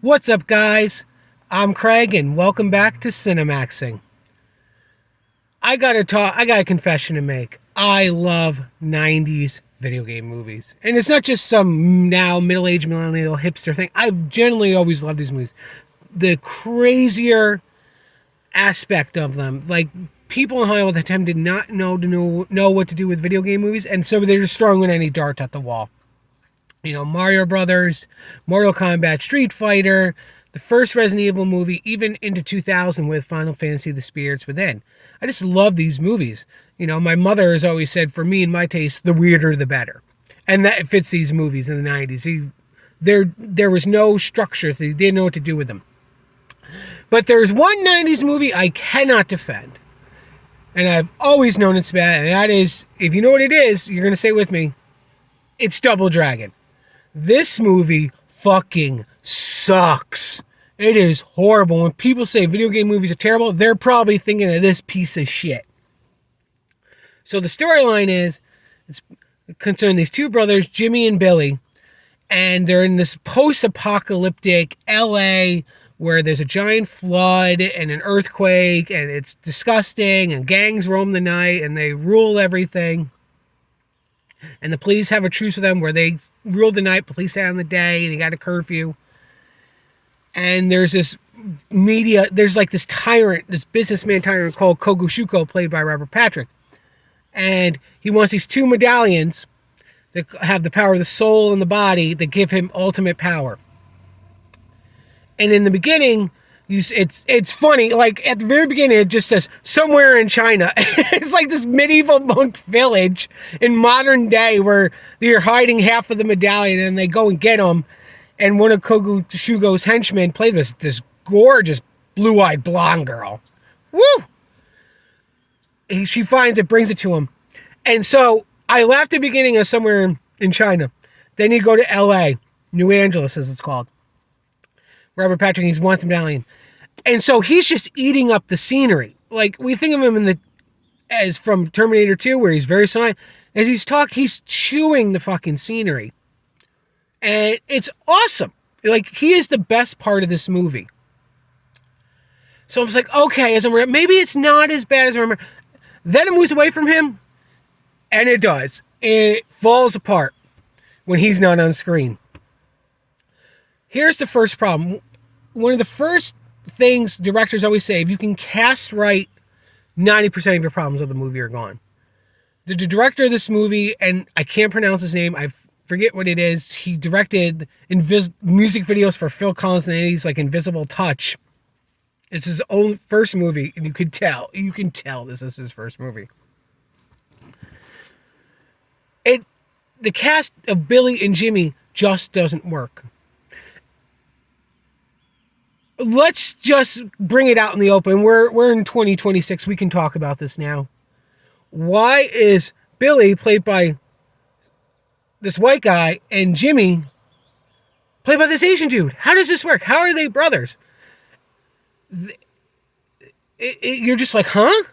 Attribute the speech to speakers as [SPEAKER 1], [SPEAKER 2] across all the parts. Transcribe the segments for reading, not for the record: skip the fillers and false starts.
[SPEAKER 1] What's up, guys? I'm Craig, and welcome back to Cinemaxing. I got a confession to make. I love 90s video game movies. And it's not just some now middle-aged millennial hipster thing. I've generally always loved these movies. The crazier aspect of them, like people in Hollywood at the time did not know what to do with video game movies, and so they're just throwing any dart at the wall. Mario Brothers, Mortal Kombat, Street Fighter, the first Resident Evil movie, even into 2000 with Final Fantasy: The Spirits Within. I just love these movies. My mother has always said, for me and my taste, the weirder the better. And that fits these movies in the 90s. There was no structure. They didn't know what to do with them. But there's one 90s movie I cannot defend. And I've always known it's bad. And that is, if you know what it is, you're going to say it with me, it's Double Dragon. This movie fucking sucks. It is horrible. When people say video game movies are terrible, they're probably thinking of this piece of shit. So the storyline is, it's concerning these two brothers, Jimmy and Billy, and they're in this post-apocalyptic LA where there's a giant flood and an earthquake, and it's disgusting, and gangs roam the night, and they rule everything. And the police have a truce with them where they rule the night, police stay on the day, and they got a curfew. And there's this this tyrant, this businessman tyrant called Kogoshuko, played by Robert Patrick. And he wants these two medallions that have the power of the soul and the body that give him ultimate power. And in the beginning, it's funny, like at the very beginning it just says somewhere in China. It's like this medieval monk village in modern day where they're hiding half of the medallion and they go and get them, and one of Kogoshuko's henchmen play this gorgeous blue-eyed blonde girl. Woo! She finds it, brings it to him. And so I laughed at the beginning of somewhere in China. Then you go to LA, New Angeles as it's called. Robert Patrick, he wants a medallion. And so he's just eating up the scenery. Like, we think of him as from Terminator 2, where he's very silent. As he's talking, he's chewing the fucking scenery. And it's awesome. Like, he is the best part of this movie. So I was like, okay, maybe it's not as bad as I remember. Then it moves away from him, and it does. It falls apart when he's not on screen. Here's the first problem. One of the first things directors always say, if you can cast right, 90% of your problems with the movie are gone. The director of this movie, and I can't pronounce his name, I forget what it is, he directed music videos for Phil Collins in the 80s, like Invisible Touch. It's his own first movie, and you can tell this is his first movie. The cast of Billy and Jimmy just doesn't work. Let's just bring it out in the open. We're in 2026. We can talk about this now. Why is Billy played by this white guy and Jimmy played by this Asian dude? How does this work? How are they brothers? You're just like, huh?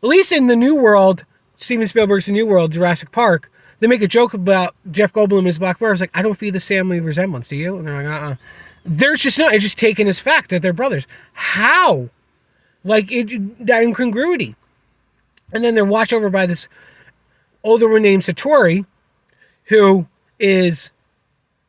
[SPEAKER 1] At least in the New World, Steven Spielberg's The New World, Jurassic Park, they make a joke about Jeff Goldblum and his black bear. I was like, I don't feel the family resemblance, do you? And they're like, There's just not. It's just taken as fact that they're brothers. How? Like, that incongruity. And then they're watched over by this older one named Satori, who is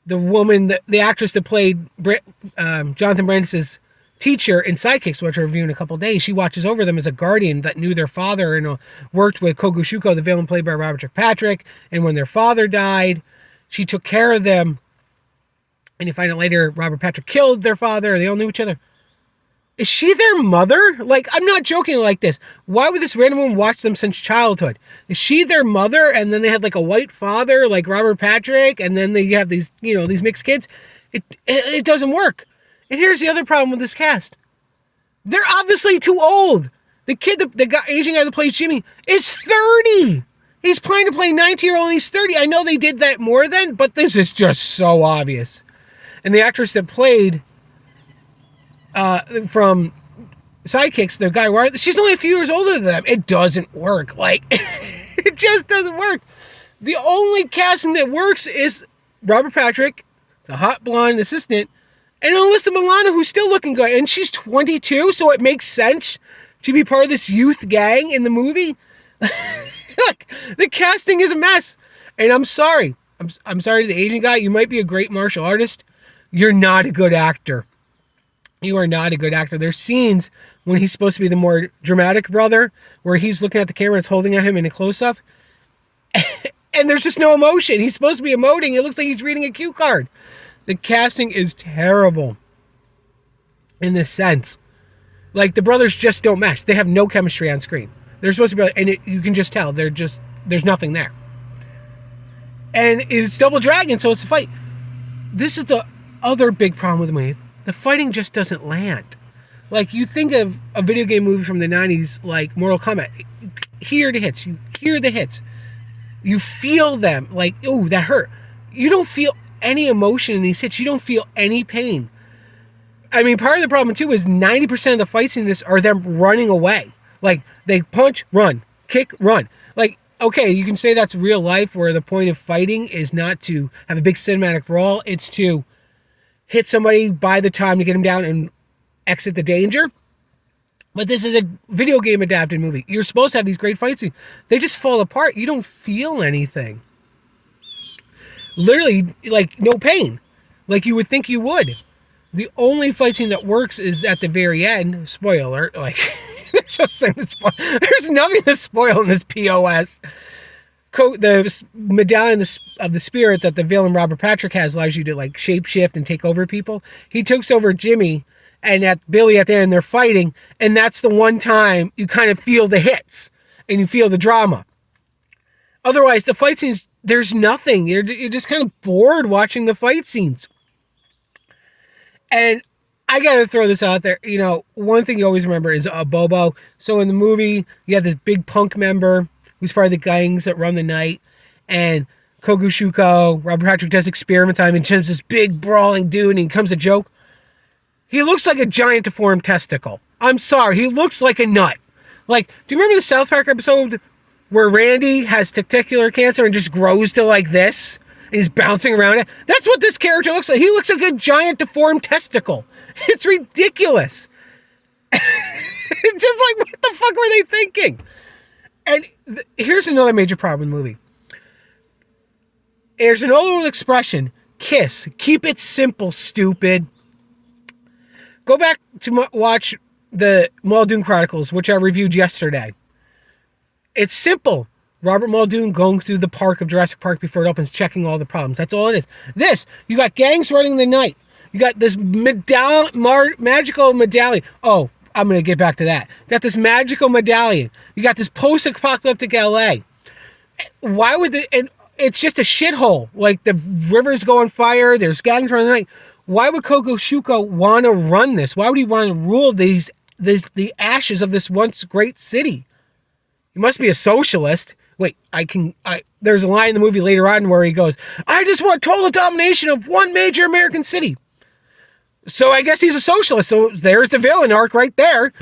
[SPEAKER 1] the woman, the actress that played Jonathan Brandis' teacher in Sidekicks, which I'll review in a couple of days. She watches over them as a guardian that knew their father and worked with Kogoshuko, the villain played by Robert Patrick. And when their father died, she took care of them. And you find out later, Robert Patrick killed their father. They all knew each other. Is she their mother? Like, I'm not joking like this. Why would this random woman watch them since childhood? Is she their mother? And then they had like a white father, like Robert Patrick, and then they have these, these mixed kids. It doesn't work. And here's the other problem with this cast. They're obviously too old. The kid, the Asian guy that plays Jimmy, is 30. He's playing to play 19-year-old and he's 30. I know they did that more then, but this is just so obvious. And the actress that played from Sidekicks, the guy, she's only a few years older than them. It doesn't work. Like, it just doesn't work. The only casting that works is Robert Patrick, the hot blonde assistant, And Alyssa Milano, who's still looking good, and she's 22, so it makes sense to be part of this youth gang in the movie. Look, the casting is a mess, and I'm sorry. I'm sorry to the Asian guy. You might be a great martial artist. You're not a good actor. You are not a good actor. There's scenes when he's supposed to be the more dramatic brother, where he's looking at the camera, it's holding at him in a close-up, and there's just no emotion. He's supposed to be emoting. It looks like he's reading a cue card. The casting is terrible in this sense. Like, the brothers just don't match. They have no chemistry on screen. They're supposed to be, and you can just tell, there's nothing there. And it's Double Dragon, so it's a fight. This is the other big problem with the movie. The fighting just doesn't land. Like, you think of a video game movie from the 90s, like Mortal Kombat. You hear the hits. You hear the hits. You feel them. Like, oh, that hurt. You don't feel any emotion in these hits. You don't feel any pain. I mean, part of the problem, too, is 90% of the fights in this are them running away. Like, they punch, run, kick, run. Like, okay, you can say that's real life, where the point of fighting is not to have a big cinematic brawl. It's to hit somebody, buy the time to get them down, and exit the danger. But this is a video game adapted movie. You're supposed to have these great fight scenes. They just fall apart. You don't feel anything. Literally, like, no pain. Like you would think you would. The only fight scene that works is at the very end. Spoiler, like, there's nothing to spoil in this POS. The medallion of the spirit that the villain Robert Patrick has allows you to, like, shapeshift and take over people. He takes over Jimmy and at Billy at the end, they're fighting, and that's the one time you kind of feel the hits and you feel the drama. Otherwise, the fight scenes, there's nothing. You're just kind of bored watching the fight scenes. And I gotta throw this out there. You know, one thing you always remember is Bobo. So in the movie, you have this big punk member who's part of the gangs that run the night, and Kogushuko, Robert Patrick does experiments on him, and Jim's this big brawling dude, and he becomes a joke. He looks like a giant deformed testicle. I'm sorry, he looks like a nut. Like, do you remember the South Park episode where Randy has testicular cancer and just grows to like this, and he's bouncing around it? That's what this character looks like. He looks like a giant deformed testicle. It's ridiculous. It's just like, what the fuck were they thinking? And here's another major problem in the movie. There's an old expression, KISS. Keep it simple, stupid. Go back to watch the Muldoon Chronicles, which I reviewed yesterday. It's simple. Robert Muldoon going through the park of Jurassic Park before it opens, checking all the problems. That's all it is. This, you got gangs running the night. You got this magical medallion. Oh, I'm going to get back to that. You got this magical medallion. You got this post-apocalyptic LA. Why would and it's just a shithole. Like, the rivers go on fire. There's gangs running the night. Why would Kogoshuko want to run this? Why would he want to rule the ashes of this once great city? He must be a socialist. Wait, there's a line in the movie later on where he goes, I just want total domination of one major American city. So I guess he's a socialist. So there's the villain arc right there.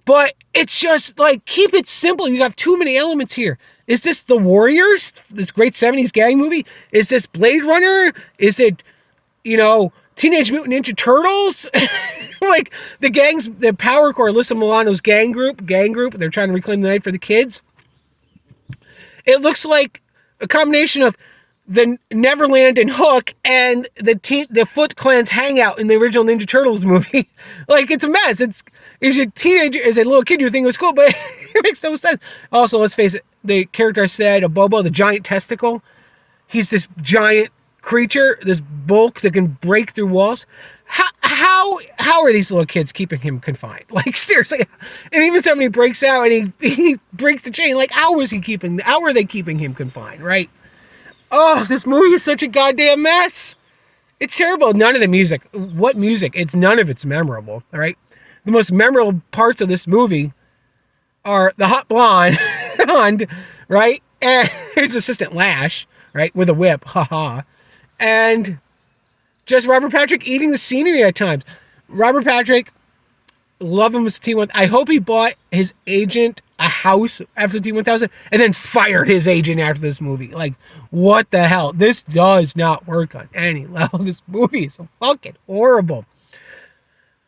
[SPEAKER 1] But it's just like, keep it simple. You have too many elements here. Is this The Warriors? This great 70s gang movie? Is this Blade Runner? Is it, Teenage Mutant Ninja Turtles? Like, the gangs, the Power Core, Alyssa Milano's gang group, they're trying to reclaim the night for the kids. It looks like a combination of the Neverland and Hook and the Foot Clan's hangout in the original Ninja Turtles movie. Like, it's a mess. As a little kid, you think it was cool, but it makes no sense. Also, let's face it, the character I said, Bobo, the giant testicle, he's this giant creature, this bulk that can break through walls. How are these little kids keeping him confined? Like, seriously. And even somebody breaks out and he breaks the chain. Like, how are they keeping him confined, right? Oh, this movie is such a goddamn mess. It's terrible. None of the music. What music? None of it's memorable, all right? The most memorable parts of this movie are the hot blonde, right? And his assistant Lash, right? With a whip, haha. And just Robert Patrick eating the scenery at times. Robert Patrick, love him as T-1000. I hope he bought his agent a house after T-1000 and then fired his agent after this movie. Like, what the hell? This does not work on any level. This movie is so fucking horrible.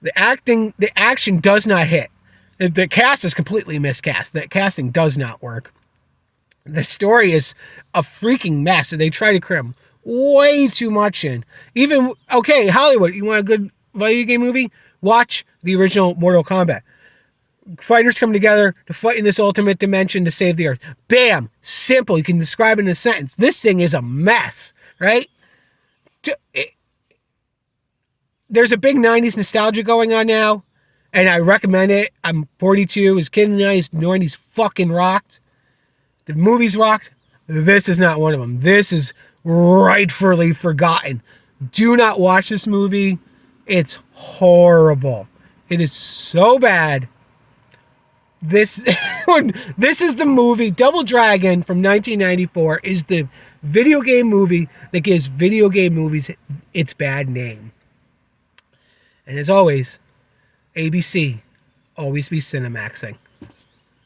[SPEAKER 1] The action does not hit. The cast is completely miscast. The casting does not work. The story is a freaking mess, and they try to cram way too much in. Even, okay, Hollywood, you want a good video game movie? Watch the original Mortal Kombat. Fighters come together to fight in this ultimate dimension to save the Earth. Bam! Simple. You can describe it in a sentence. This thing is a mess, right? There's a big 90s nostalgia going on now, and I recommend it. I'm 42. As a kid in the 90s fucking rocked. The movies rocked. This is not one of them. This is rightfully forgotten. Do not watch this movie. It's horrible. It is so bad. This this is the movie. Double Dragon from 1994 is the video game movie that gives video game movies its bad name. And as always, ABC, always be Cinemaxing.